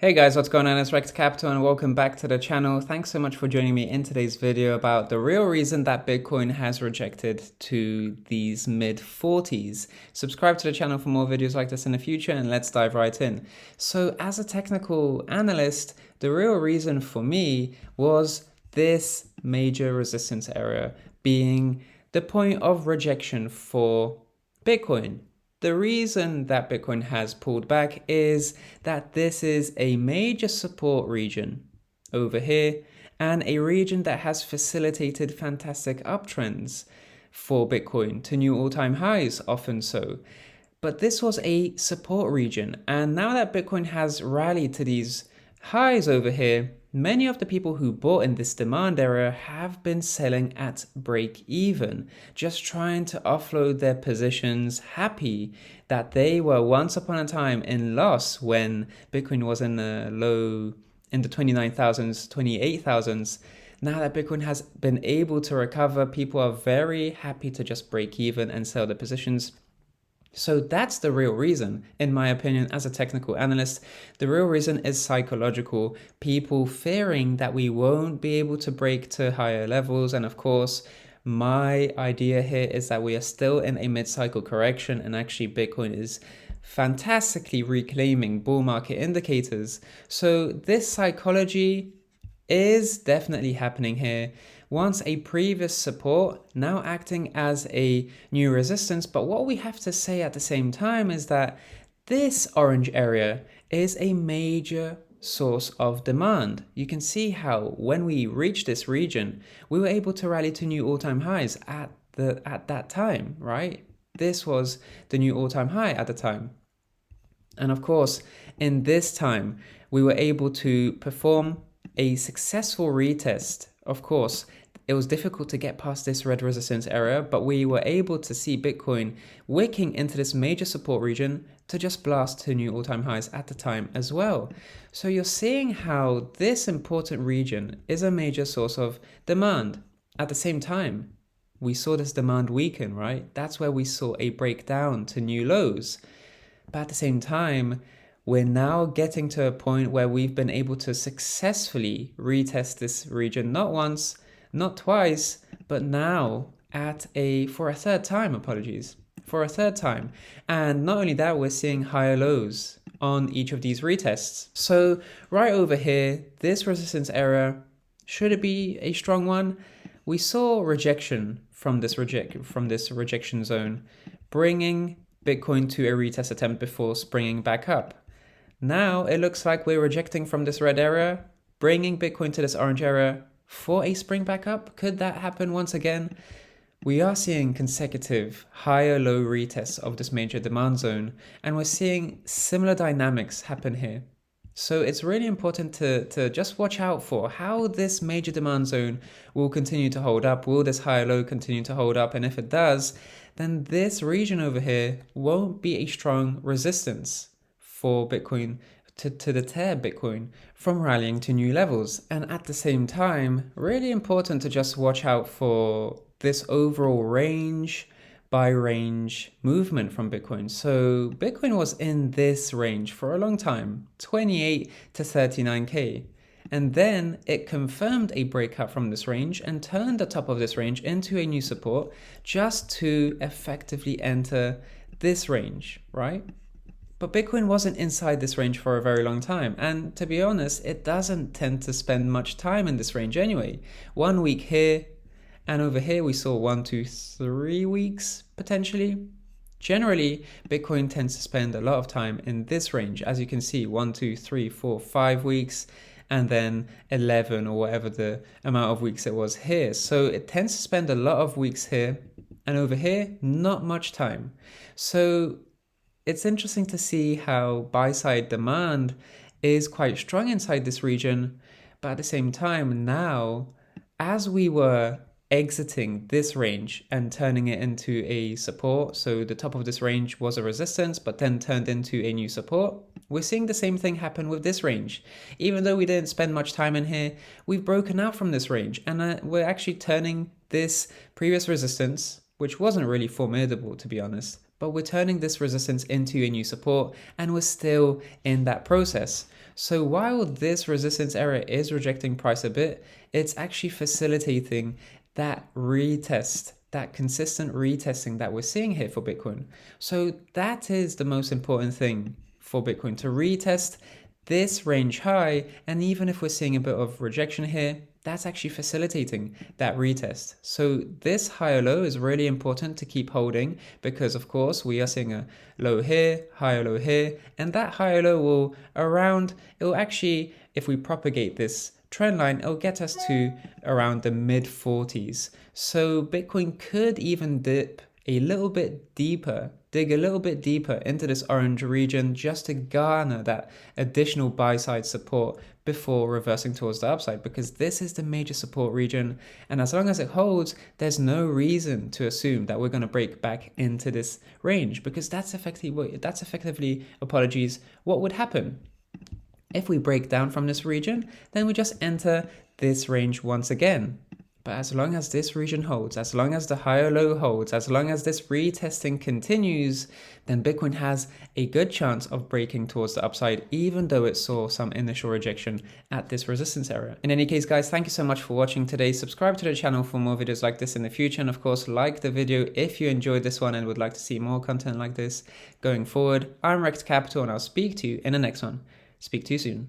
Hey guys, what's going on? It's Rekt Capital and welcome back to the channel. Thanks so much for joining me in today's video about the real reason that Bitcoin has rejected to these mid 40s. Subscribe to the channel for more videos like this in the future and let's dive right in. So as a technical analyst, the real reason for me was this major resistance area being the point of rejection for Bitcoin. The reason that Bitcoin has pulled back is that this is a major support region over here and a region that has facilitated fantastic uptrends for Bitcoin to new all-time highs, often so. But this was a support region, and now that Bitcoin has rallied to these highs over here, many of the people who bought in this demand area have been selling at break even, just trying to offload their positions, happy that they were once upon a time in loss when Bitcoin was in the low, in the 29,000s, 28,000s. Now that Bitcoin has been able to recover, people are very happy to just break even and sell their positions. So that's the real reason, in my opinion, as a technical analyst. The real reason is psychological. People fearing that we won't be able to break to higher levels. And of course, my idea here is that we are still in a mid-cycle correction, and actually Bitcoin is fantastically reclaiming bull market indicators. So this psychology is definitely happening here. Once a previous support, now acting as a new resistance. But what we have to say at the same time is that this orange area is a major source of demand. You can see how when we reached this region, we were able to rally to new all-time highs at that time, right? This was the new all-time high at the time. And of course, in this time, we were able to perform a successful retest. Of course, it was difficult to get past this red resistance area, but we were able to see Bitcoin wicking into this major support region to just blast to new all-time highs at the time as well. So you're seeing how this important region is a major source of demand. At the same time, we saw this demand weaken, right? That's where we saw a breakdown to new lows. But at the same time, we're now getting to a point where we've been able to successfully retest this region, not once, not twice, but now for a third time, for a third time. And not only that, we're seeing higher lows on each of these retests. So right over here, this resistance area, should it be a strong one? We saw rejection from this rejection zone, bringing Bitcoin to a retest attempt before springing back up. Now it looks like we're rejecting from this red area, bringing Bitcoin to this orange area for a spring back up. Could that happen once again? We are seeing consecutive higher low retests of this major demand zone, and we're seeing similar dynamics happen here. So it's really important to just watch out for how this major demand zone will continue to hold up. Will this higher low continue to hold up? And if it does, then this region over here won't be a strong resistance for Bitcoin to deter Bitcoin from rallying to new levels. And at the same time, really important to just watch out for this overall range by range movement from Bitcoin. So Bitcoin was in this range for a long time, 28 to 39K. And then it confirmed a breakout from this range and turned the top of this range into a new support just to effectively enter this range, right? But Bitcoin wasn't inside this range for a very long time. And to be honest, it doesn't tend to spend much time in this range anyway. 1 week here, and over here we saw 1, 2, 3 weeks potentially. Generally, Bitcoin tends to spend a lot of time in this range. As you can see, 1, 2, 3, 4, 5 weeks, and then 11 or whatever the amount of weeks it was here. So it tends to spend a lot of weeks here, and over here, not much time. So it's interesting to see how buy-side demand is quite strong inside this region, but at the same time now, as we were exiting this range and turning it into a support, so the top of this range was a resistance, but then turned into a new support, we're seeing the same thing happen with this range. Even though we didn't spend much time in here, we've broken out from this range, and we're actually turning this previous resistance, which wasn't really formidable to be honest, but we're turning this resistance into a new support, and we're still in that process. So while this resistance area is rejecting price a bit, it's actually facilitating that retest, that consistent retesting that we're seeing here for Bitcoin. So that is the most important thing for Bitcoin, to retest this range high. And even if we're seeing a bit of rejection here, that's actually facilitating that retest. So this higher low is really important to keep holding, because of course we are seeing a low here, higher low here, and that higher low will it'll actually, if we propagate this trend line, it'll get us to around the mid 40s. So Bitcoin could even dip a little bit deeper, dig a little bit deeper into this orange region just to garner that additional buy side support before reversing towards the upside, because this is the major support region. And as long as it holds, there's no reason to assume that we're going to break back into this range, because that's effectively, what would happen. If we break down from this region, then we just enter this range once again. But as long as this region holds, as long as the higher low holds, as long as this retesting continues, then Bitcoin has a good chance of breaking towards the upside, even though it saw some initial rejection at this resistance area. In any case, guys, thank you so much for watching today. Subscribe to the channel for more videos like this in the future. And of course, like the video if you enjoyed this one and would like to see more content like this going forward. I'm Rekt Capital, and I'll speak to you in the next one. Speak to you soon.